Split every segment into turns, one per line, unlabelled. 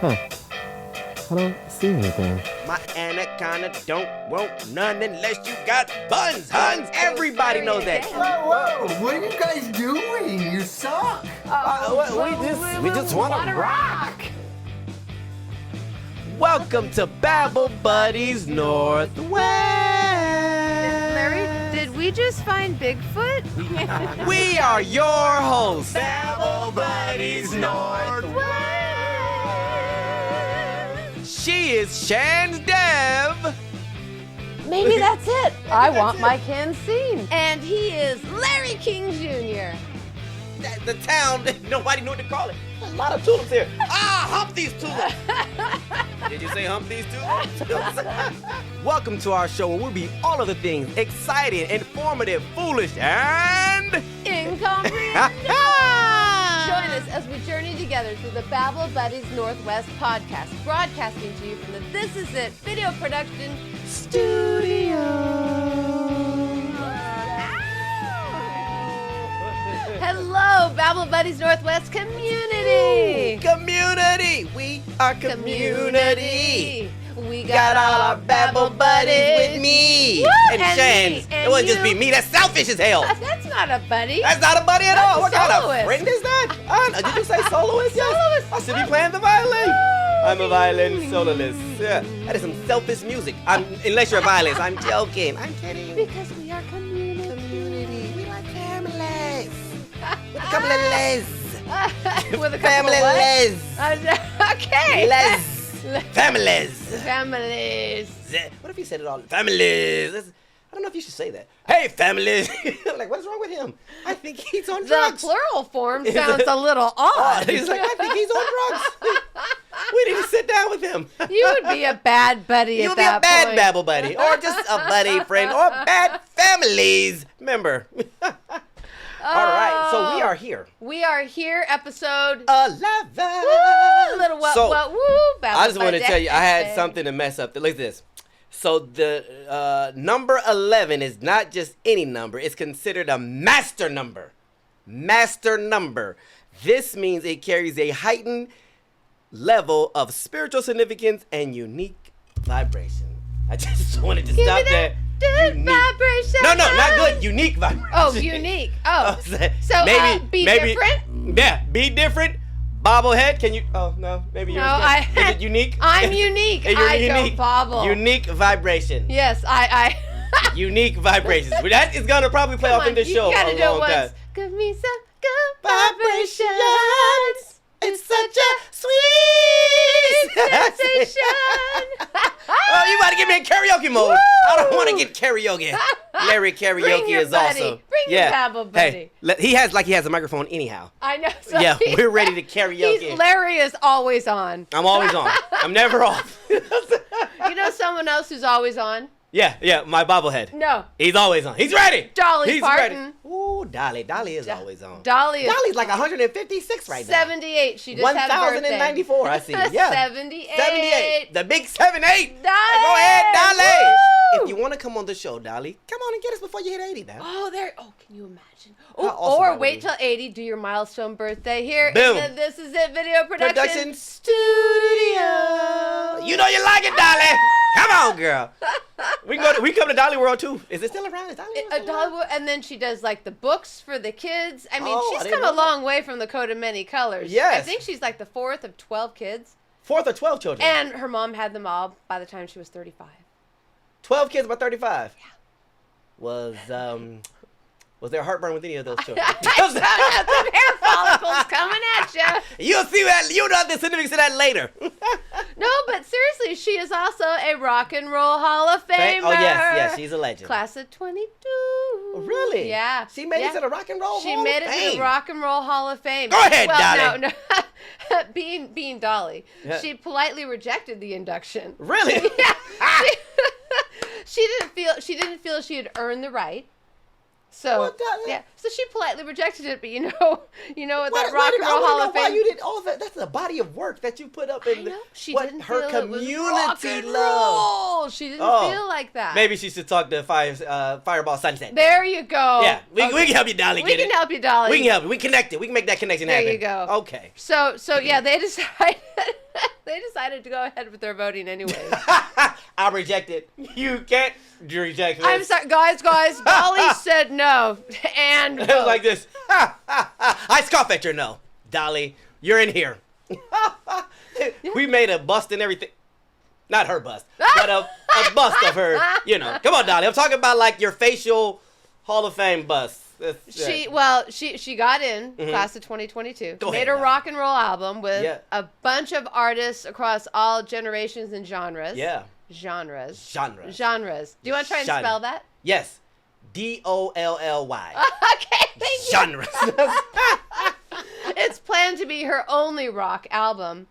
Huh. I don't see anything.
My anaconda don't want none unless you got buns, Huns. Everybody knows that.
Whoa, what are you guys doing? You suck.
We just want to rock. Welcome to Babble Buddies Northwest.
Larry, did we just find Bigfoot?
We are your hosts, Babble Buddies Northwest. She is Shan's Dev.
Maybe that's it. I want my can seen. And he is Larry King Jr.
The town, nobody knew what to call it. A lot of tulips here. Hump these tulips. Did you say hump these tulips? Welcome to our show where we'll be all of the things exciting, informative, foolish, and
incomprehensible. Join us as we journey together through the Babble Buddies Northwest podcast, broadcasting to you from the This Is It video production studio. Hello, Babble Buddies Northwest community.
Community, we are community.
We
Got all our Babble buddies with me.
Woo!
And
And
Shan's.
me,
It
and
wouldn't just
you.
be me. That's selfish as hell.
That's not a buddy.
That's not a buddy at all. What
That's a
kind of
soloist.
friend is that? Did you say soloist? Yes.
Soloist.
I should be playing the violin. I'm a violin soloist. Yeah, that is some selfish music. Unless you're a violinist. I'm joking. I'm kidding.
Because we are community.
We like families. With a couple of les.
With a couple
Family
of what?
les.
Okay.
Les. Families.
Families.
What if he said it all? Families. I don't know if you should say that. Hey, families. Like, what's wrong with him? I think he's on
The
drugs.
plural form sounds a little odd.
He's like, I think he's on drugs. We need to sit down with him.
You would be a bad buddy
You'll
at
be a
that
bad
point.
babble buddy, or just a buddy friend, or bad families member. All right, so we are here.
We are here, episode
11.
Woo, little what,
So,
woo, babble
I just want to
buddy.
tell you, I had something to mess up. Look at this. So the number 11 is not just any number. It's considered a master number. Master number. This means it carries a heightened level of spiritual significance and unique vibration. I just wanted to
Give
stop
me that
there.
good
Unique.
vibration.
No, not good. Unique vibration.
Oh, unique. Oh, so
maybe
be different?
Yeah, be different. Bobblehead, can you? Oh no, maybe yours.
No,
Is it unique?
I'm unique.
You're
I
unique.
don't bobble.
Unique vibration.
Yes, I.
Unique vibrations. That is gonna probably play
Come
off in
on,
this
you
show
gotta
a
do it
long
once.
time.
Give me some good
Vibrations.
vibrations.
It's such a sweet
Sensation.
Oh, you about to get me in karaoke mode.
Woo!
I don't want to get karaoke. Larry karaoke
Bring your
is
buddy.
awesome.
Bring your babble buddy.
Hey, he has a microphone anyhow.
I know. So
Yeah, we're ready to karaoke.
Larry is always on.
I'm always on. I'm never off.
You know someone else who's always on?
Yeah, my bobblehead.
No.
He's always on. He's ready.
Dolly
He's
Parton.
ready. Ooh, Dolly is always on.
Dolly's
Dolly's like 156 right now.
78. She just had a birthday.
1094, I see. Yeah.
78.
78. The big 78.
Dolly.
Go ahead, Dolly.
Woo!
If you want to come on the show, Dolly, come on and get us before you hit 80 now.
Oh, there. Oh, can you imagine?
How
Oh,
awesome that
or
would
wait
be.
till 80. Do your milestone birthday here.
Boom.
In the This Is It video production
Production
studio.
You know you like it, Dolly. Come on, girl. We come to Dolly World too. Is it still around? Is Dolly World still around?
Dollywood, and then she does like the books for the kids. I mean,
Oh, I
she's
didn't
come a
know that.
long way from the Coat of Many Colors.
Yes.
I think she's like the fourth of 12 kids.
4th or 12 children?
And her mom had them all by the time she was 35.
12 kids by 35?
Yeah.
Was there heartburn with any of those children?
Some hair follicles coming at you.
You'll see that. You'll know the significance of that later.
No, but seriously, she is also a Rock and Roll Hall of Famer.
Oh, yes, she's a legend.
Class of 22.
Really?
Yeah.
She made it to the Rock and Roll
She
Hall
made
of
it to
Fame.
the Rock and Roll Hall of Fame.
Go ahead,
well,
Dolly.
No. being Dolly,
Yeah.
she politely rejected the induction.
Really?
Yeah. She didn't feel she had earned the right. So
Well, Dolly-
yeah, so she politely rejected it. But you know what that
Wait,
Rock and
I
Roll
wanna
Hall
know
of
why
Fame.
you did all that. That's a body of work that you put up in.
I know. She
what
didn't
her
feel it was rock
community
and
love.
roll. She didn't
Oh.
feel like that.
Maybe she should talk to Fireball Sunset.
There you go.
Yeah, we
Okay.
can help you, Dolly.
We
get
can
it.
help you, Dolly.
We can help you. We connect it. We can make that connection
There
happen.
you go.
Okay.
So yeah, they decided They decided to go ahead with their voting anyway.
I reject it. You can't reject this.
I'm sorry, guys. Dolly said no, and
It was like this. I scoff at your no. Dolly, you're in here. We made a bust and everything. Not her bust, but a bust of her. You know. Come on, Dolly. I'm talking about like your facial Hall of Fame bust.
She got in class of 2022.
Go
made
ahead,
a rock and roll album with
Yeah.
a bunch of artists across all generations and genres.
Yeah.
Genres.
Genres.
Do you want to try and
Genre.
spell that?
Yes. DOLLY.
Okay, thank you.
Genres.
It's planned to be her only rock album,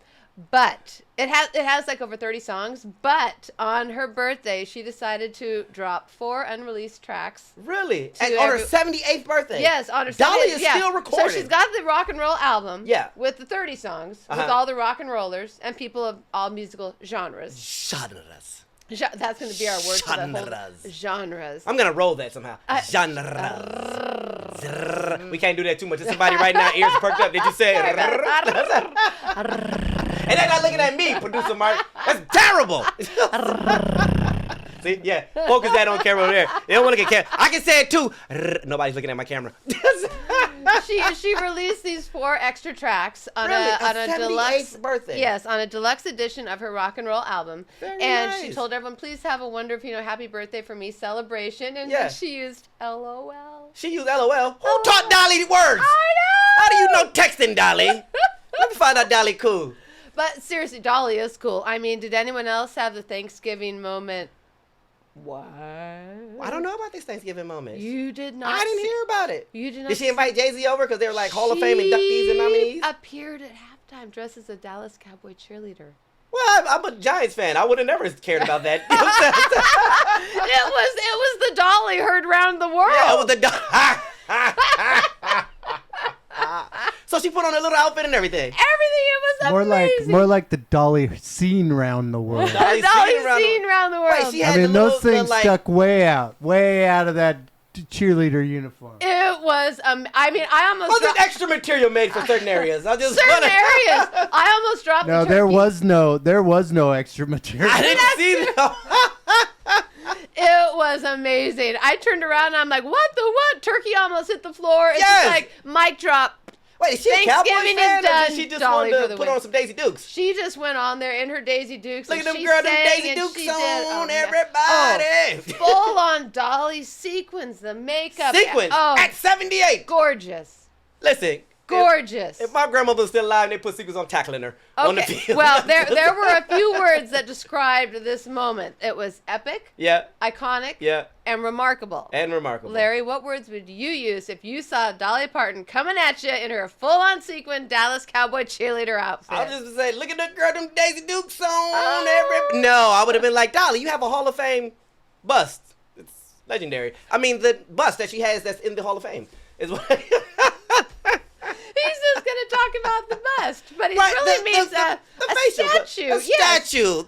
but it has like over 30 songs. But on her birthday, she decided to drop 4 unreleased tracks.
Really? And on her 78th birthday?
Yes, on her
Dolly
78th,
is still recording.
So she's got the rock and roll album.
Yeah.
With the 30 songs, with
Uh-huh.
all the rock and rollers and people of all musical genres.
Genres.
That's going to be our word for the whole
Genres.
genres.
I'm going to roll that somehow. Genres. We can't do that too much. There's somebody right now, ears perked up. Did you say
Sorry about
it? And they're not looking at me, producer Mark. That's terrible. See, yeah. Focus that on camera over there. They don't want to get camera. I can say it too. Nobody's looking at my camera.
She released these 4 extra tracks on
Really?
a
78th
deluxe
birthday?
Yes, on a deluxe edition of her rock and roll album.
Very
and
nice.
she told everyone, please have a wonderful, happy birthday for me celebration. And
Yeah.
then she used LOL.
She used LOL. Who taught Dolly words?
I know.
How do you know texting, Dolly? Let me find out Dolly cool.
But seriously, Dolly is cool. I mean, did anyone else have the Thanksgiving moment? What?
I don't know about this Thanksgiving moment.
You did not.
I didn't hear about it.
You did not.
Did she invite Jay-Z over because they were like Hall of Fame inductees and nominees?
She appeared at halftime dressed as a Dallas Cowboy cheerleader.
Well, I'm a Giants fan. I would have never cared about that.
It was the Dolly heard round the world.
Yeah, with the So she put on a little outfit and everything.
Everything. It was amazing.
More like the Dolly seen round the world.
Dolly
Dolly
around
seen round the world.
Wait, she
I
had
mean,
the
those
little,
things
like,
stuck way out of that cheerleader uniform.
It was. I mean, I almost.
Wasn't extra material made for certain areas? I just
certain areas. I almost dropped.
No,
the
there
turkey.
was no extra material.
I didn't see that.
It was amazing. I turned around and I'm like, what the what? Turkey almost hit the floor. It's
Yes.
just like mic drop.
Wait, is she a Cowboys
Thanksgiving
fan,
is
or
done.
did she just
Dolly
wanted
for
to
the
put
win.
on some Daisy Dukes?
She just went on there in her Daisy Dukes.
Look
and
at them
she
girls, them
sang
Daisy
and
Dukes
she did.
on,
Yeah.
everybody.
Full on Dolly sequins, the makeup.
Sequence
Oh,
at 78.
gorgeous.
Listen.
Gorgeous.
If my grandmother was still alive and they put sequence on tackling her on the
Okay.
field.
Well, there were a few words that described this moment. It was epic,
Yeah,
iconic,
yeah,
and remarkable.
and remarkable.
Larry, what words would you use if you saw Dolly Parton coming at you in her full-on sequin Dallas Cowboy cheerleader outfit?
I was just say, look at the girl, them Daisy Dukes on.
Oh.
No, I would have been like, Dolly, you have a Hall of Fame bust. It's legendary. I mean, the bust that she has that's in the Hall of Fame is what.
He's just going to talk about the bust, but he
Right,
really
the
means a
facial,
statue.
A
Yes.
statue.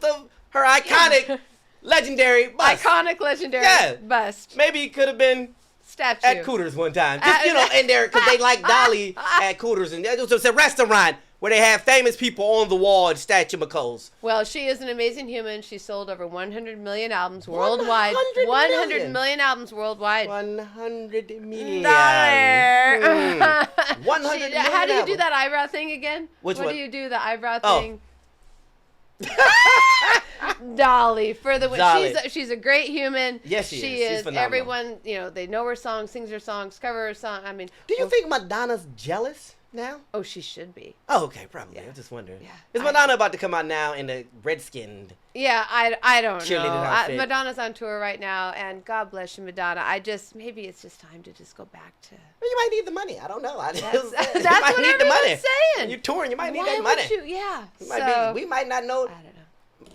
Her iconic, legendary bust.
Iconic, legendary
Yeah.
bust.
Maybe it could have been
Statue.
at Cooters one time. Just, in there, because they like Dolly at Cooters. And it was a restaurant where they have famous people on the wall and statue McColl's.
Well, she is an amazing human. She sold over 100 million albums worldwide.
100
100 million albums worldwide.
100 million.
Dollar.
100 million
How do you do
albums.
that eyebrow thing again?
Which
what
one?
do you do, the eyebrow
Oh.
thing? Dolly for the win.
Dolly.
She's a great human.
Yes, she is. She's phenomenal.
Everyone, they know her songs, sings her songs, cover her song. I mean,
Do you think Madonna's jealous now?
oh, she should be.
Oh, okay, probably.
Yeah.
I just wondering.
Yeah.
Is Madonna about to come out now in the red-skinned?
Yeah, I don't know.
Cheerleading outfit.
Madonna's on tour right now, and God bless you, Madonna. Maybe it's just time to just go back to.
Well, you might need the money. I don't know.
That's
you
what
might need the
everyone's
money.
saying.
You're touring. You might need
Why
that
would
money.
you? Yeah.
You might be, we might not know.
I don't know.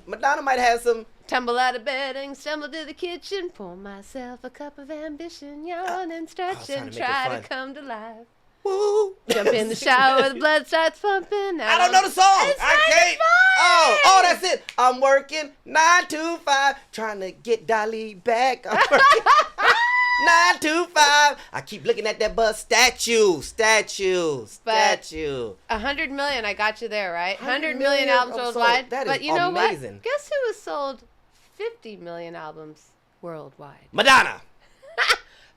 Madonna might have some.
Tumble out of bed and stumble to the kitchen. Pour myself a cup of ambition. Yawn and stretch
trying to
and
make it
try to
fun.
come to life.
Woo.
Jump in the shower, the blood starts pumping.
I don't know the song.
It's
I
9 to
can't.
5.
Oh, that's it. I'm working 9 to 5, trying to get Dolly back. I'm working. 925. I keep looking at that bus. Statue.
But 100 million, I got you there, right? 100 million albums worldwide.
That is
but you know
amazing.
what? Guess who has sold 50 million albums worldwide?
Madonna.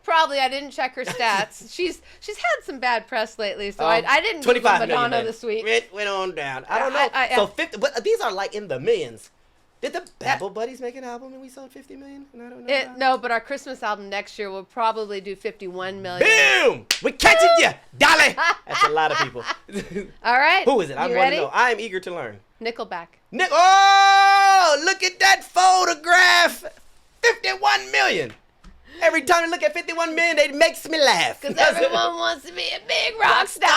Probably. I didn't check her stats. She's had some bad press lately, so I didn't Google
25
Madonna
million,
this week.
It went on down. I don't know. So 50, but these are like in the millions. Did the Babble Buddies make an album and we sold 50 million? And I don't know.
No, but our Christmas album next year will probably do 51 million.
Boom! We catching you, Dolly. That's a lot of people.
All right.
Who is it? I
You
want
ready?
to know. I am eager to learn.
Nickelback.
Oh, look at that photograph. 51 million. Every time I look at 51 million, it makes me laugh.
Because everyone wants to be a big rock star.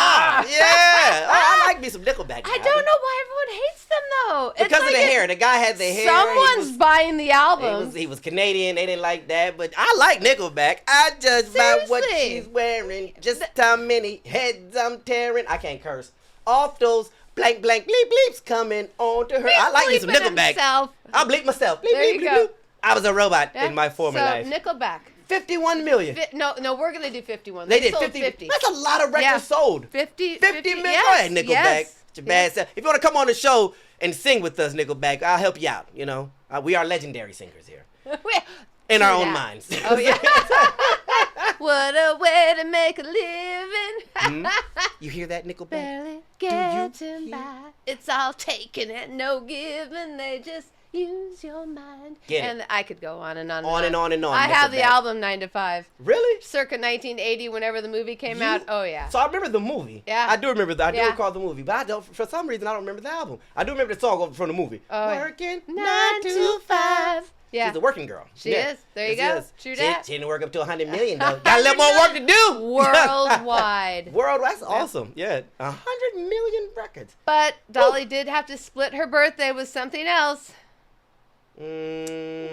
Yeah. I like me some Nickelback.
I don't know why everyone hates them, though. It's
Because of
like
the hair. The guy had the hair.
Someone's buying the album.
He was Canadian. They didn't like that. But I like Nickelback. I judge by what
Seriously.
she's wearing. Just how many heads I'm tearing. I can't curse. Off those blank, bleep, bleeps coming on to her. I like me some
bleeping
Nickelback.
himself.
I'll bleep myself. Bleep,
There
bleep,
you
bleep,
go.
bleep. I was a robot
Yeah.
in my former life.
Nickelback.
51 million.
No, we're going to do 51.
They did
sold
50. That's a lot of records sold.
50
million.
Yes,
Go ahead, Nickelback.
yes,
It's your bad self. If you want to come on the show and sing with us, Nickelback, I'll help you out. You know, we are legendary singers here in our own minds.
Oh, yeah. What a way to make a living.
You hear that, Nickelback?
Barely getting by. It's all taken and no giving. They just use your mind.
Get it.
And I could go on and on and
On and on and on.
I have the
Nickelback.
album 9 to 5.
Really?
Circa 1980, whenever the movie came out. Oh, yeah.
So I remember the movie.
Yeah.
I do remember that. I do
Yeah.
recall the movie, but I don't. For some reason, I don't remember the album. I do remember the song from the movie.
Oh, yeah.
Working
9 to 5. Yeah.
She's a working girl.
She is. There you
Yes,
go.
she is.
True that.
She didn't work up to 100 million though. Got a little more work to do.
Worldwide.
Worldwide. That's awesome. Yeah, 100 million records.
But Dolly did have to split her birthday with something else.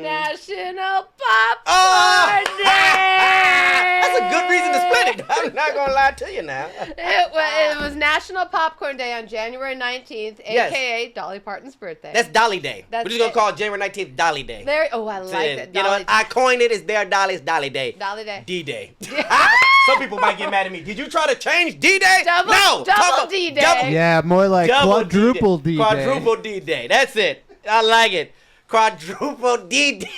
National Popcorn Day.
That's a good reason to split it. I'm not gonna lie to you now.
It was National Popcorn Day on January 19th,
Yes.
a.k.a. Dolly Parton's birthday.
That's Dolly Day.
That's
We're just gonna
it.
call it January 19th Dolly Day.
There. Oh, I like that.
You know,
Dolly.
I coined it. It's their Dolly. It's Dolly Day.
Dolly Day.
D-Day. Some people might get mad at me. Did you try to change D-Day?
Double-
No.
double D-Day.
Yeah, more like quadruple D-Day.
Quadruple D-Day. That's it. I like it. Quadruple D-Day.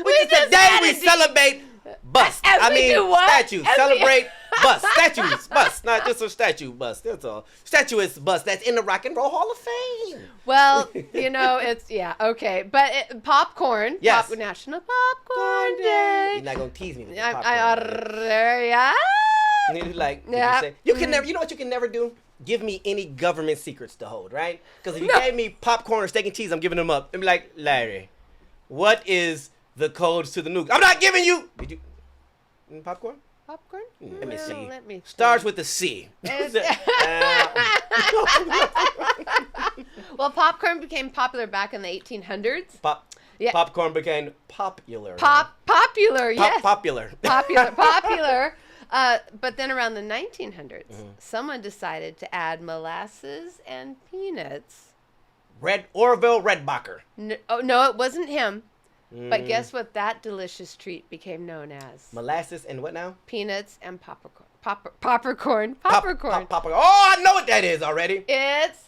Which is the
just
day
had
we
a D.
celebrate bust.
As we do what?
Statues.
As we-
Celebrate bust. Statues. Bust. Not just a statue bust. That's all. Statuist bust. That's in the Rock and Roll Hall of Fame.
Well, you know, it's, yeah, okay. But popcorn.
Yes.
National Popcorn Day.
You're not going to tease me with this
I,
popcorn.
yeah.
And then you're like, did
Yeah.
you say? You can never, you know what you can never do? Give me any government secrets to hold, right? Because if you
No.
gave me popcorn or steak and cheese, I'm giving them up. And be like, Larry, what is the codes to the nuke? I'm not giving you. Did you? Popcorn?
Popcorn?
Let me
Well,
see.
let me
Starts with a C.
Well, popcorn became popular back in the 1800s. Yeah.
Popcorn became popular.
Popular, yes.
Popular.
Popular. But then around the 1900s, someone decided to add molasses and peanuts.
Orville Redbacher.
No, it wasn't him. But guess what that delicious treat became known as?
Molasses and what now?
Peanuts and popcorn. Popcorn.
Popcorn. Oh, I know what that is already.
It's...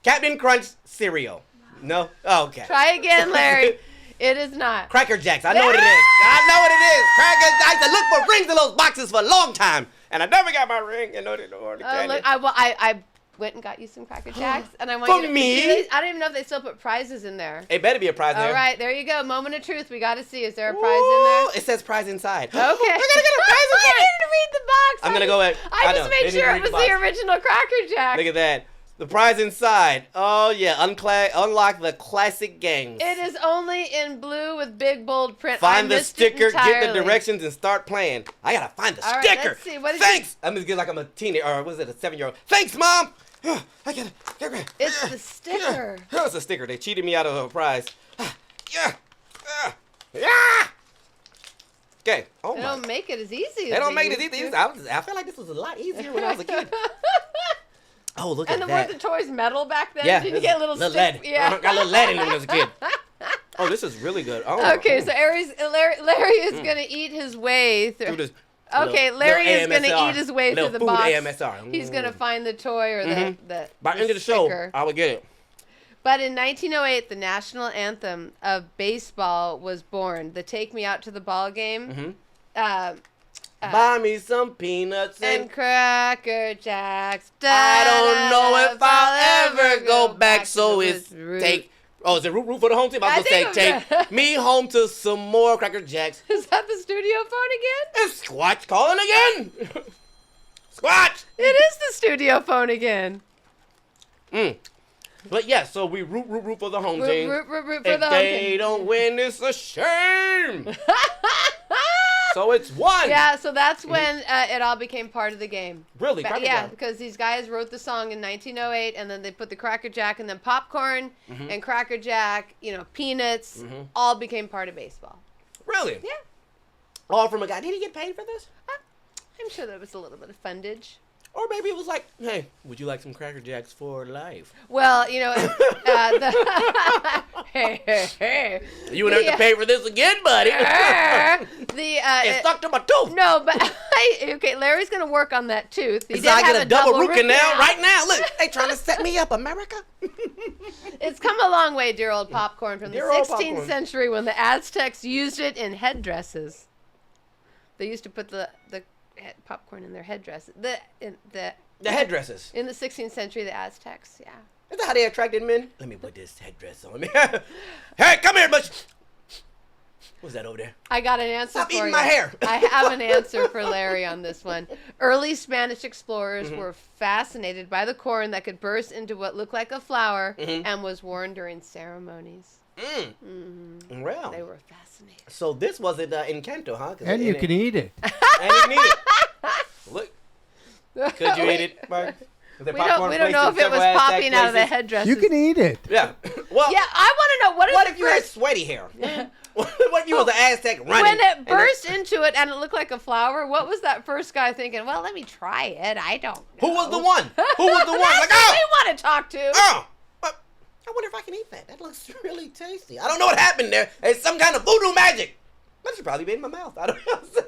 Captain Crunch cereal. No? Oh, okay.
Try again, Larry. It is not.
Cracker Jacks. I know what it is. I know what it is. Cracker Jacks. I used to look for rings in those boxes for a long time. And I never got my ring. You know, they don't want to candy.
Look, I went and got you some Cracker Jacks. And I want
For
you to,
me?
I don't even know if they still put prizes in there.
It better be a prize
All
there.
right, there you go. Moment of truth. We got to see. Is there a prize in there?
It says prize inside.
Okay.
We're going to get a prize
I
inside.
didn't read the box.
I'm going to go ahead.
I
know.
just
They
made
didn't
sure
read
it was
box.
the original Cracker Jack.
Look at that. The prize inside. Oh, yeah. Unlock the classic games.
It is only in blue with big bold print.
Find
I
the
missed it
sticker, get the
entirely.
directions, and start playing. I gotta find the
All right,
sticker.
let's see. What is
Thanks. I'm just get like I'm a teenager, or was it a 7-year-old? Thanks, Mom. I gotta.
It's the sticker.
It's a sticker. They cheated me out of a prize. Yeah. Okay. Oh
They
my.
don't make it as easy.
They don't make it as easy. I feel like this was a lot easier when I was a kid. Oh, look
And
at
were
that.
the toys metal back then?
Yeah.
Did you get a little
lead.
stick? Yeah.
Got a little lead in them when I was a kid. Oh, this is really good. Oh,
Okay, so Larry is going to eat his way through.
Through this
Okay, Larry is going to
AMSR.
eat his way through
Little
the
food
box.
AMSR.
He's going to find the toy or the
By the end of the show,
sticker.
I will get it.
But in 1908, the national anthem of baseball was born. The "Take Me Out to the Ball Game."
Buy me some peanuts
And Cracker Jacks.
I don't know if I'll ever go back. So it's take. Oh, is it root for the home team? I was gonna say take me home to some more Cracker Jacks.
Is that the studio phone again?
It's Squatch calling again. Squatch.
It is the studio phone again.
But yeah, so we root for the home team.
Root for
If
the home
they
team.
don't win, it's a shame. So it's one.
Yeah, so that's when it all became part of the game.
Really? Cracker
Yeah,
Jack.
because these guys wrote the song in 1908, and then they put the Cracker Jack, and then popcorn and Cracker Jack, peanuts, all became part of baseball.
Really?
Yeah.
All from a guy. Did he get paid for this?
I'm sure there was a little bit of fundage.
Or maybe it was like, hey, would you like some Cracker Jacks for life?
Well, hey.
You wouldn't have to pay for this again, buddy. It's stuck to my tooth.
No, but okay, Larry's gonna work on that tooth. He
So
did
I
have
get a double root canal
canal.
right now. Look, they trying to set me up, America.
It's come a long way, dear old popcorn, from the
Dear old
16th
popcorn.
century when the Aztecs used it in headdresses. They used to put the popcorn in their headdresses. The
headdresses.
in the 16th century, the Aztecs, yeah.
Is that how they attracted men? Let me put this headdress on me. Hey, come here, Butch. What's that over there?
I got an answer
Stop
for
eating
you.
my hair.
I have an answer for Larry on this one. Early Spanish explorers were fascinated by the corn that could burst into what looked like a flower and was worn during ceremonies.
Well,
They were fascinated.
so this wasn't Encanto, huh?
And you can eat it.
And you can eat it. Look, could you eat it, Mark?
We don't know if it was popping out of the headdresses.
You can eat it.
Yeah. Well,
Yeah, I want to know
what if you had sweaty hair? What if you was an Aztec running?
when it burst into it and it looked like a flower, what was that first guy thinking? Well, let me try it. I don't know.
Who was the one? Who was the one?
That's
Like,
who
oh,
we want to talk to.
oh. But I wonder if I can eat that. That looks really tasty. I don't know what happened there. It's some kind of voodoo magic. That should probably be in my mouth. I don't know.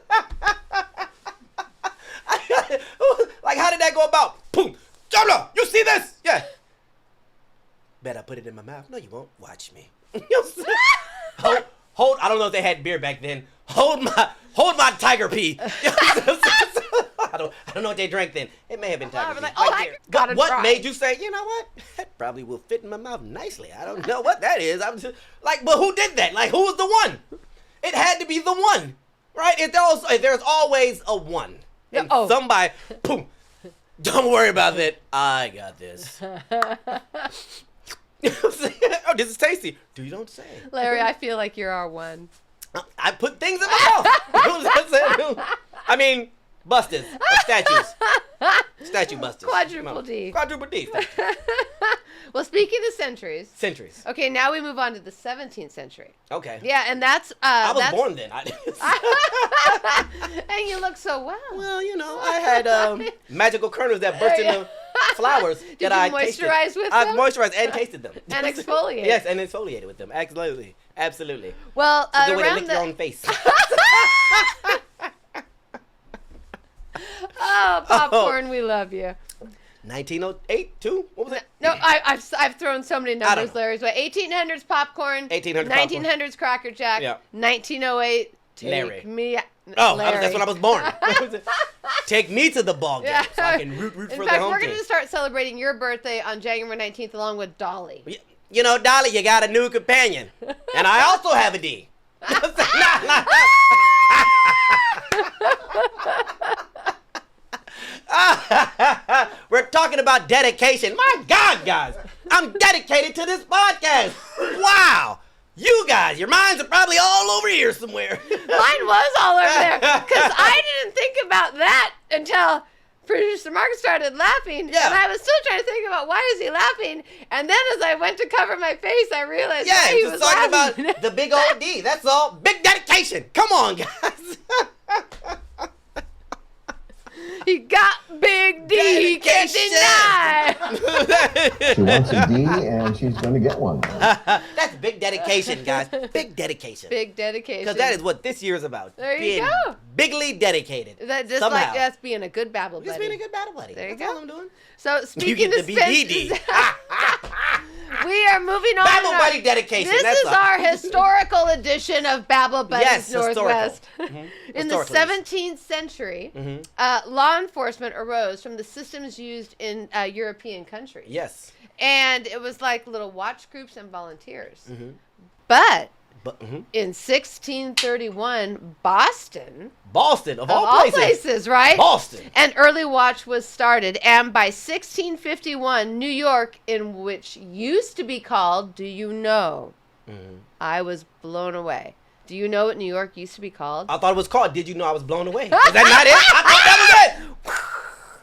Like, how did that go about? Boom. Jabla, you see this? Yeah. Bet I put it in my mouth. No, you won't. Watch me. You know what I'm saying? Hold. I don't know if they had beer back then. Hold my tiger pee. I don't know what they drank then. It may have been tiger pee.
Like, oh, I gotta
what
try.
made you say, you know what? That probably will fit in my mouth nicely. I don't know what that is. I'm just like, but who did that? Like, who was the one? It had to be the one, right? There's always a one. And somebody, boom. Don't worry about that. I got this. Oh, this is tasty. Do you don't say?
Larry, I feel like you're our one.
I put things in my mouth. I mean, busters. Statues. Statue busters.
Quadruple D.
Quadruple D.
Well, speaking of centuries.
Centuries.
Okay, now we move on to the 17th century.
Okay.
Yeah, and that's...
I was born then.
And you look so well.
Well, you know, I had magical kernels that burst into flowers that I tasted.
moisturize with
I
them?
moisturized and tasted them.
And exfoliate.
Yes, and exfoliated with them. Absolutely. Absolutely.
Well,
It's a good way to
around
lick your own face.
Oh, popcorn, we love you.
1908, too? What was it?
No, I've thrown so many
I don't
numbers,
know.
Larry. But 1800s popcorn.
1800s popcorn.
1900s Cracker Jack.
Yeah.
1908.
Larry.
Take me.
Oh,
Larry.
that's when I was born. Take me to the ball game
Yeah.
so I can root
In
for
fact,
the home
we're
team.
going to start celebrating your birthday on January 19th along with Dolly.
You know, Dolly, you got a new companion. And I also have a D. We're talking about dedication. My God, guys. I'm dedicated to this podcast. Wow. You guys, your minds are probably all over here somewhere.
Mine was all over there because I didn't think about that until producer Mark started laughing.
Yeah.
And I was still trying to think about why is he laughing. And then as I went to cover my face, I realized
Yeah,
why he
just
was
talking
laughing.
about the big old D. That's all. Big dedication. Come on, guys.
He got Big D. He can't deny.
She wants a D, and she's going to get one.
That's big dedication, guys. Big dedication.
Big dedication.
Because that is what this year is about.
There you
being
go.
Bigly dedicated.
That just
somehow.
like us being a good babble buddy.
Just being a good battle buddy.
There you
That's
go.
all I'm doing.
So
You
speaking
get
of
the BBD.
we are moving on.
Babble
in our-
buddy dedication.
This
That's
is
all.
our historical edition of Babble Buddies
Yes,
Northwest.
historical.
In the
Historically.
17th century, law enforcement arose from the systems used in European countries.
Yes.
And it was like little watch groups and volunteers. But in 1631, Boston,
Boston, of
of
all places.
right?
Boston.
An early watch was started, and by 1651, New York, in which used to be called, do you know? I was blown away. Do you know what New York used to be called?
I thought it was called Did You Know I Was Blown Away? Is that not it? I thought that was it.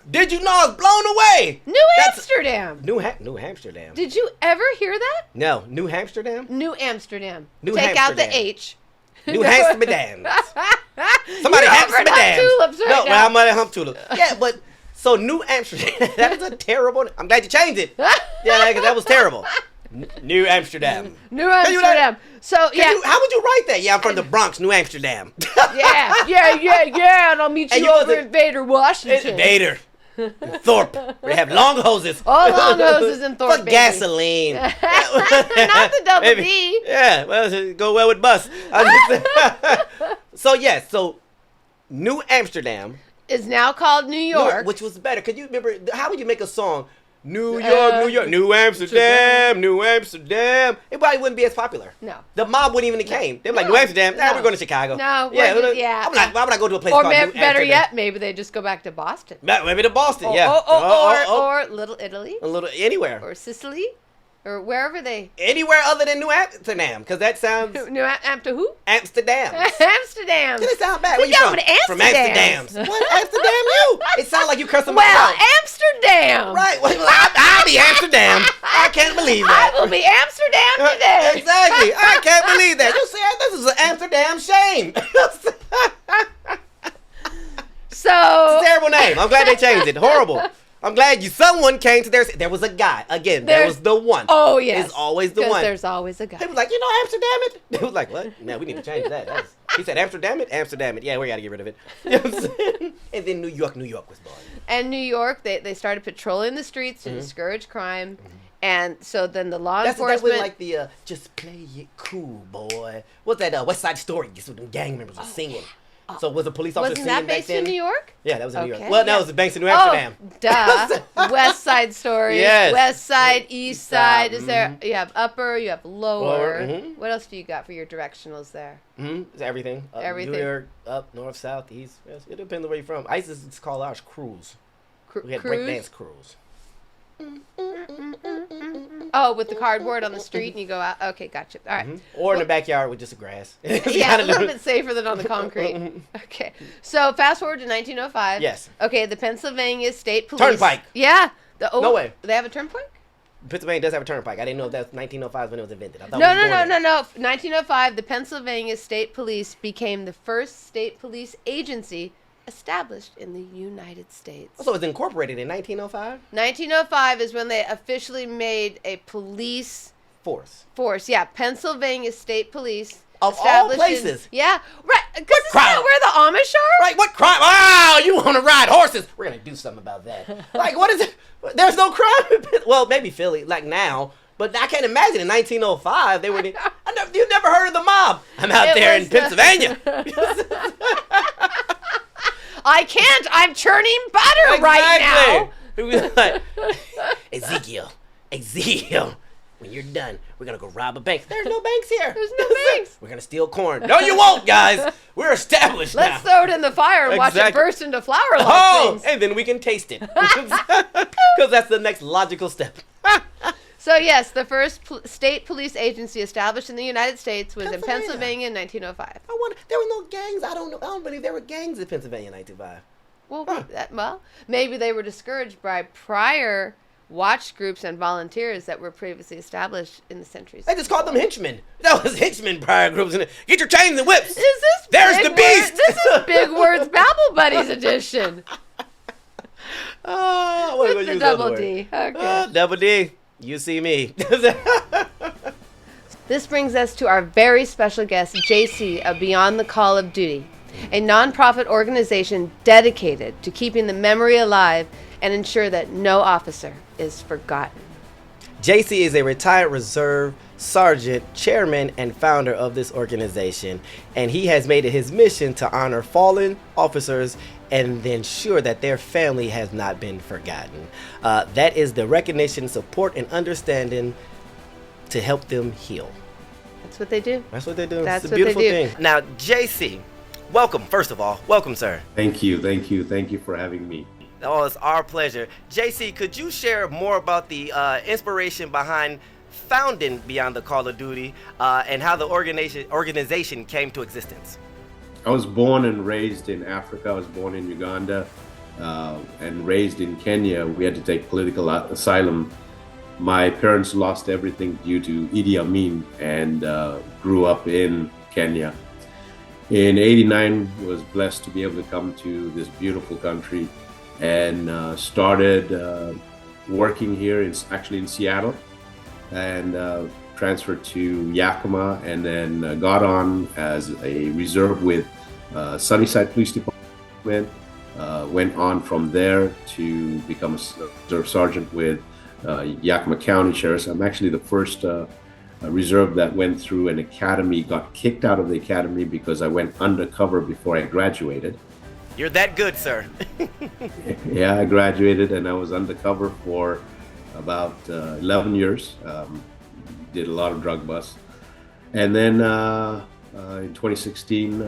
Did you know I was blown away?
New
That's-
Amsterdam.
New Amsterdam.
Did you ever hear that?
No, New Amsterdam?
New Amsterdam.
New
Take out the
Amsterdam.
H.
New Amsterdam. Somebody
You're
hamp
over
some
hump
dams.
tulips right
No,
now.
well, I'm gonna hump tulips. Yeah, but so New Amsterdam. That is a terrible. I'm glad you changed it. Yeah, because that was terrible. New Amsterdam.
New
Can you
Amsterdam. So, yeah.
How would you write that? Yeah, I'm from the Bronx, New Amsterdam.
yeah. And I'll meet
And
you
you
over
was a-
in Vader, Washington.
Vader. Thorpe. We have long hoses.
All long hoses in Thorpe,
For
baby.
gasoline.
Not the double
Maybe.
D.
Yeah, well, it go well with bus. So New Amsterdam,
Is now called New York.
which was better. Could you remember, how would you make a song? New York, New Amsterdam, New Amsterdam. It probably wouldn't be as popular.
No.
The mob wouldn't even have came. They're like,
No.
New Amsterdam, nah,
No.
we're going to Chicago.
No,
yeah.
we're just- yeah.
Why would I go to a place
Or
called New
better
Amsterdam?
yet, maybe they just go back to Boston.
Maybe to Boston,
Or,
yeah.
or Little Italy.
A little, anywhere.
Or Sicily. Or wherever they...
Anywhere other than New Amsterdam, because that sounds
New Amsterdam who?
Amsterdam.
Amsterdam.
Doesn't it sound bad?
We
Where you from?
going to
From
Amsterdam.
Amsterdam. What Amsterdam you? It sounds like you cursing my
Well,
out.
Amsterdam.
Right. Well, I'll be Amsterdam. I can't believe
I
that.
will be Amsterdam today.
Exactly. I can't believe that. You see, this is an Amsterdam shame.
So...
Terrible name. I'm glad they changed it. Horrible. I'm glad someone came to there was a guy. Again, there was the one.
Oh, yes.
It's always the
'Cause
one.
there's always a guy.
They was like, Amsterdam it? They was like, what? Man, we need to change that. He said, Amsterdam it? Amsterdam it. Yeah, we got to get rid of it. You know what I'm saying? And then New York was born.
And New York, they started patrolling the streets to discourage crime. And so then the law
That's
enforcement...
when like the, just play it cool, boy. What's that, West Side Story? Just with them gang members were singing. So was the police officer
Wasn't
singing
that
back
based
then?
in New York?
Yeah, that was in New York.
Okay,
Well, that
yeah.
was the Banks in New Amsterdam.
Oh, duh. West Side Stories.
Yes.
West Side, East Side. Is
Mhm.
there? You have upper. You have lower.
Lower, mhm.
What else do you got for your directionals there?
It's everything.
Everything.
New York, up, north, south, east. Yes, it depends on where you're from. I used to call ours cruise. We had
Cruise?
breakdance cruise.
Oh, with the cardboard on the street and you go out. Okay, gotcha. All right.
Or in the backyard with just the grass.
Yeah, a little bit safer than on the concrete. Okay. So fast forward to 1905.
Yes.
Okay, the Pennsylvania State Police.
Turnpike.
Yeah.
No way.
They have a turnpike?
Pennsylvania does have a turnpike. I didn't know if that's 1905 when it was invented. I thought
No.
we was born then.
1905, the Pennsylvania State Police became the first state police agency established in the United States.
So it was incorporated in 1905?
1905 is when they officially made a police force. Yeah, Pennsylvania State Police.
Of all
established
places.
Yeah, right. Because isn't
crime?
that where the Amish are?
Right, what crime? Wow, you want to ride horses? We're going to do something about that. Like, what is it? There's no crime. Well, maybe Philly, like now. But I can't imagine in 1905 they were. You've never heard of the mob? I'm out there in Pennsylvania.
I can't. I'm churning butter right now.
It was like, Ezekiel, when you're done, we're going to go rob a bank. There's no banks here.
There's no banks.
We're going to steal corn. No, you won't, guys. We're established
Let's
now.
throw it in the fire and watch it
Exactly.
burst into flour like
Oh,
things.
and then we can taste it. Because that's the next logical step.
So yes, the first state police agency established in the United States was in
Pennsylvania.
Pennsylvania in 1905.
I wonder, there were no gangs. I don't believe there were gangs in Pennsylvania in 1905.
Well, maybe they were discouraged by prior watch groups and volunteers that were previously established in the centuries.
They just called them henchmen. That was henchmen prior groups. Get your chains and whips.
Is this
There's
Big
the beast.
This is Big Words Babble Buddies edition.
Oh, what
With
was
the double D. Okay.
Double D. You see me.
This brings us to our very special guest, JC of Beyond the Call of Duty, a nonprofit organization dedicated to keeping the memory alive and ensure that no officer is forgotten.
JC is a retired reserve sergeant, chairman, and founder of this organization, and he has made it his mission to honor fallen officers and ensure that their family has not been forgotten. That is the recognition, support, and understanding to help them heal.
That's what they do.
That's what they do.
That's
it's a
what they
beautiful
do.
thing. Now, JC, welcome. First of all, welcome, sir.
Thank you for having me.
Oh, it's our pleasure. JC, could you share more about the inspiration behind founding Beyond the Call of Duty and how the organization came to existence?
I was born and raised in Africa. I was born in Uganda and raised in Kenya. We had to take political asylum. My parents lost everything due to Idi Amin and grew up in Kenya. In '89, was blessed to be able to come to this beautiful country and started working here actually in Seattle, and transferred to Yakima, and then got on as a reserve with Sunnyside Police Department. Went on from there to become a reserve sergeant with Yakima County Sheriff's. I'm actually the first reserve that went through an academy, got kicked out of the academy because I went undercover before I graduated.
You're that good, sir.
Yeah, I graduated and I was undercover for about 11 years. Did a lot of drug busts. And then in 2016,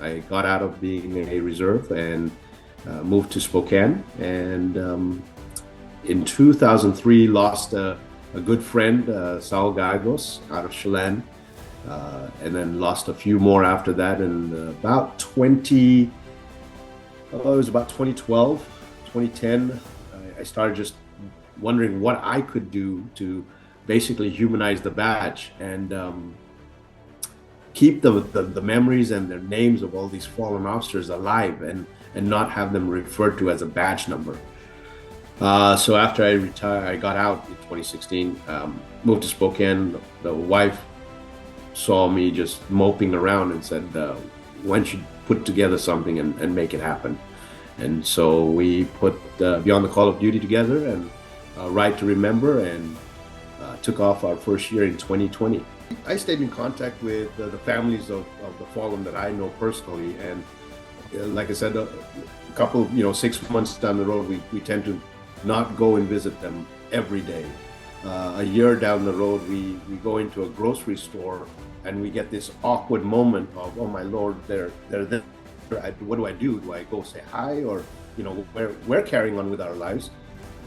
I got out of being a reserve and moved to Spokane. And in 2003, lost a good friend, Saul Gallegos, out of Chelan. And then lost a few more after that. And it was about 2012, 2010, I started just wondering what I could do to basically humanize the badge and keep the memories and their names of all these fallen officers alive and not have them referred to as a badge number. So after I retired, I got out in 2016, moved to Spokane. The wife saw me just moping around and said, why don't you put together something and make it happen. And so we put Beyond the Call of Duty together and Right to Remember, and took off our first year in 2020. I stayed in contact with the families of the fallen that I know personally, and like I said, a couple, 6 months down the road, we tend to not go and visit them every day. A year down the road, we go into a grocery store and we get this awkward moment of, oh my Lord, they're there. What do I do? Do I go say hi? Or, we're carrying on with our lives.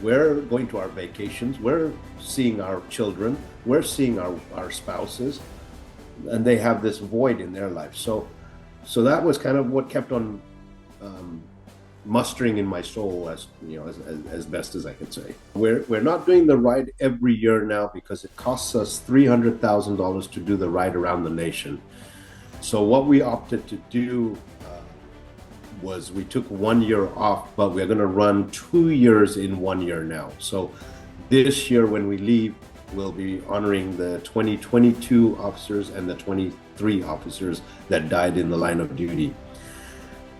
We're going to our vacations. We're seeing our children. We're seeing our spouses. And they have this void in their life. So that was kind of what kept on mustering in my soul as best as I could say. We're not doing the ride every year now because it costs us $300,000 to do the ride around the nation. So what we opted to do was we took 1 year off, but we're going to run 2 years in 1 year now. So this year when we leave, we'll be honoring the 2022 officers and the 23 officers that died in the line of duty.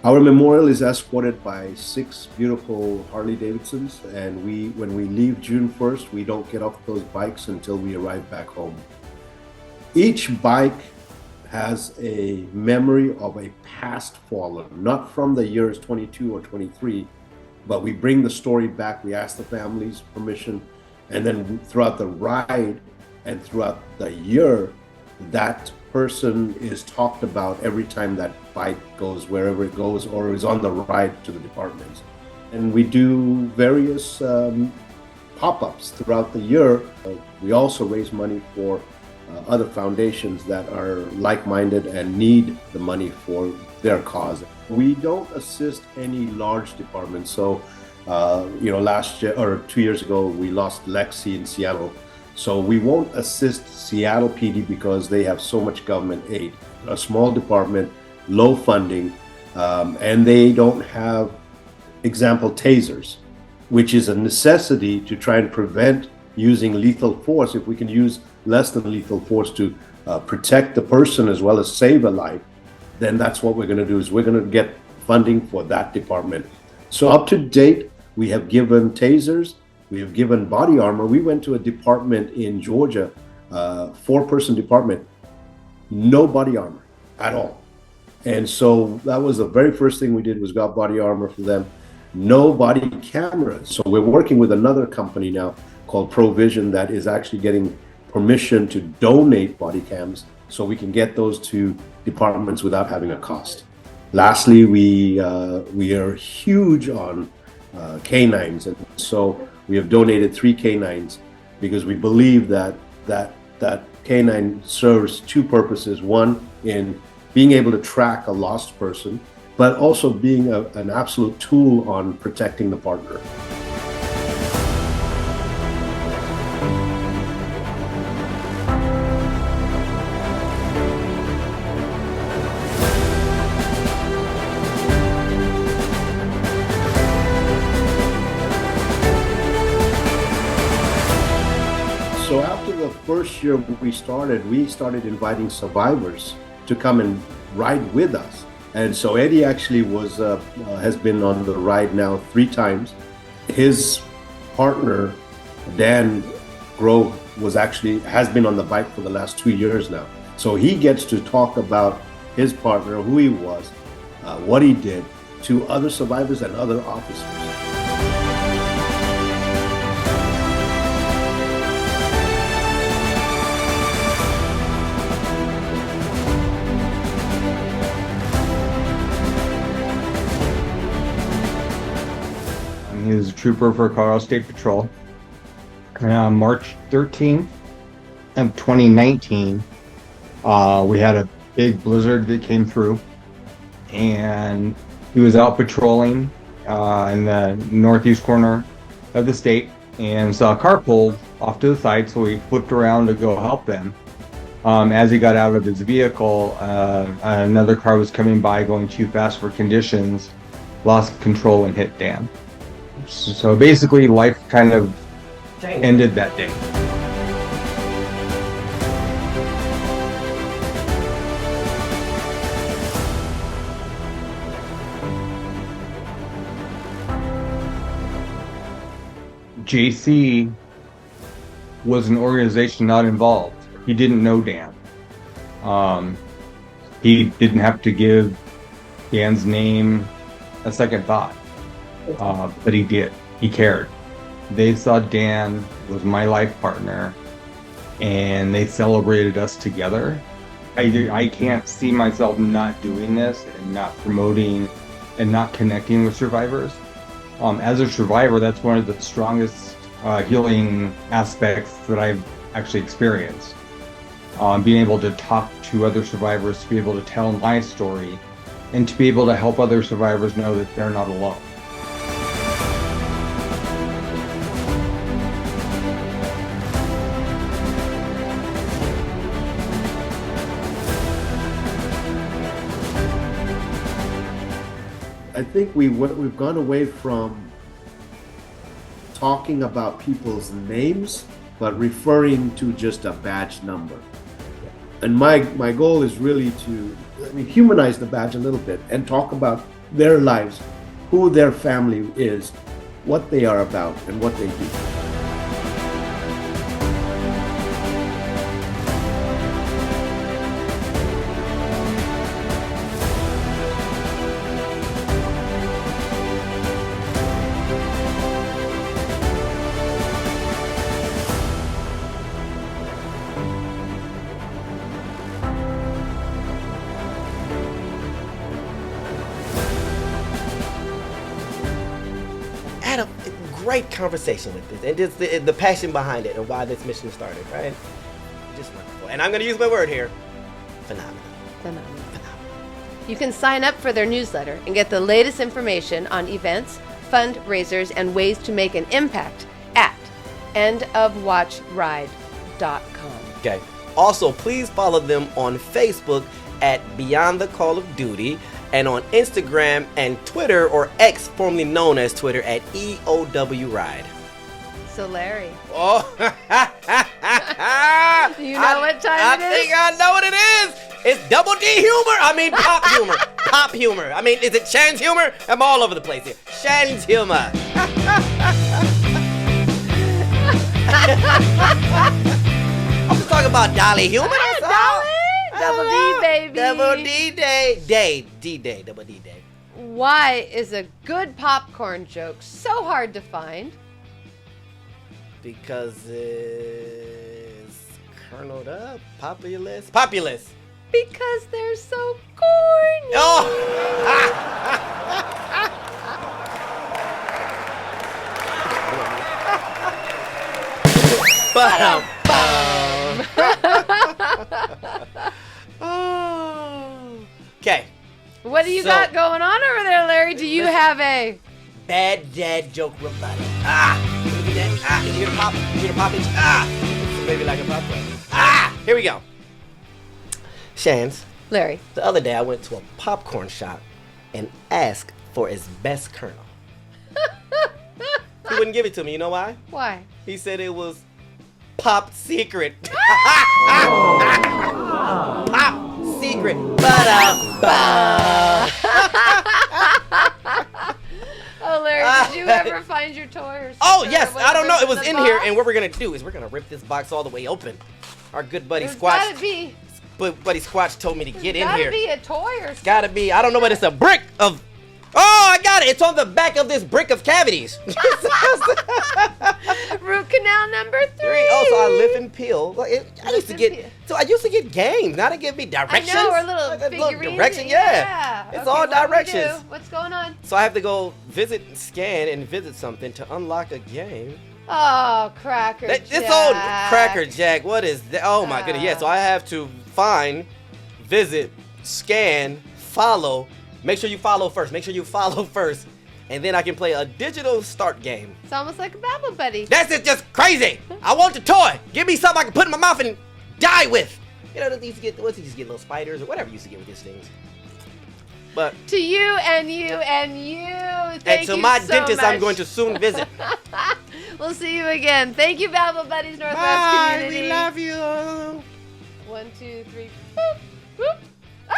Our memorial is escorted by 6 beautiful Harley Davidsons, and when we leave June 1st, we don't get off those bikes until we arrive back home. Each bike has a memory of a past fallen, not from the years 22 or 23, but we bring the story back. We ask the families permission, and then throughout the ride and throughout the year, that person is talked about every time that bike goes wherever it goes or is on the ride to the departments. And we do various pop-ups throughout the year. We also raise money for other foundations that are like-minded and need the money for their cause. We don't assist any large departments. So, last year or 2 years ago, we lost Lexi in Seattle. So we won't assist Seattle PD because they have so much government aid. A small department, low funding, and they don't have, example, tasers. which is a necessity to try and prevent using lethal force. If we can use less than lethal force to protect the person as well as save a life, then that's what we're going to do, is we're going to get funding for that department. So up to date, we have given tasers, we have given body armor. We went to a department in Georgia, 4-person department, no body armor at all. And so that was the very first thing we did, was got body armor for them. No body cameras. So we're working with another company now called Provision that is actually getting permission to donate body cams so we can get those to departments without having a cost. Lastly, we are huge on canines, and so we have donated 3 canines because we believe that canine serves 2 purposes. One, in being able to track a lost person, but also being an absolute tool on protecting the partner. So after the first year we started inviting survivors to come and ride with us. And so Eddie actually has been on the ride now 3 times. His partner, Dan Grove, has been on the bike for the last 2 years now. So he gets to talk about his partner, who he was, what he did, to other survivors and other officers.
He was a trooper for Colorado State Patrol. On March 13th of 2019, we had a big blizzard that came through, and he was out patrolling in the northeast corner of the state and saw a car pulled off to the side, so he flipped around to go help them. As he got out of his vehicle, another car was coming by going too fast for conditions, lost control and hit Dan. So basically, life kind of ended that day. JC was an organization not involved. He didn't know Dan. He didn't have to give Dan's name a second thought. But he did. He cared. They saw Dan was my life partner, and they celebrated us together. I can't see myself not doing this and not promoting and not connecting with survivors. As a survivor, that's one of the strongest healing aspects that I've actually experienced. Being able to talk to other survivors, to be able to tell my story, and to be able to help other survivors know that they're not alone.
I think we've gone away from talking about people's names, but referring to just a badge number. And my goal is really to humanize the badge a little bit and talk about their lives, who their family is, what they are about, and what they do.
Had a great conversation with this, and just the passion behind it and why this mission started, right? Just wonderful. And I'm going to use my word here, phenomenal.
You can sign up for their newsletter and get the latest information on events, fundraisers, and ways to make an impact at endofwatchride.com.
Okay. Also, please follow them on Facebook at Beyond the Call of Duty, and on Instagram and Twitter, or X, formerly known as Twitter, at EOW Ride.
So Larry,
Oh,
do you know what time it is?
I think I know what it is. It's double D humor. I mean pop humor. Pop humor. I mean, is it Shan's humor? I'm all over the place here. Shan's humor. I'm just talking about Dolly humor. That's all.
Double D, baby.
Double D day. D-Day. Double D day.
Why is a good popcorn joke so hard to find?
Because it's kerneled up. Populous.
Because they're so corny.
Oh! Okay.
What do you
So-
got going on over there, Larry? Do you have a...
Bad dad joke rebuttal. Look at that. You hear the pop? You hear the poppage? Maybe like a popcorn. Here we go. Shans,
Larry.
the other day I went to a popcorn shop and asked for his best kernel. He wouldn't give it to me. You know why?
Why?
He said it was pop secret. Pop secret. Ba-da-ba.
Oh, Larry, did you ever find your toy or something?
Oh, yes.
Or
I don't know. It was
the
in here.
box?
And what we're going to do is we're going to rip this box all the way open. Our good buddy
There's
Squatch.
gotta be,
Buddy Squatch told me to get in
gotta
here.
be a toy or something.
Gotta be. I don't know, but it's a brick of. Oh, I got it. It's on the back of this brick of cavities.
Root canal number 3.
Oh, so I lift and peel. Well, I used to
and
get.
peel.
So I used to get games. Now they give me directions.
I know, or little
Like a
figurines.
direction. Yeah. It's
Okay,
all
what do we
directions.
do? What's going on?
So I have to go scan and visit something to unlock a game.
Oh, Cracker Jack.
It's old Cracker Jack. What is that? Oh my goodness. Yeah, so I have to find, visit, scan, follow. Make sure you follow first. And then I can play a digital start game.
It's almost like a Babble Buddy.
That's just crazy. I want the toy. Give me something I can put in my mouth and die with. You know, they used to get, what's he used to get, little spiders or whatever you used to get with these things. But
To you and you and you. Thank
and to
you
my
so
dentist,
much.
I'm going to soon visit.
We'll see you again. Thank you, Babble Buddies Northwest
Bye.
Community.
We love you.
1, 2, 3. Boop, boop. Ah!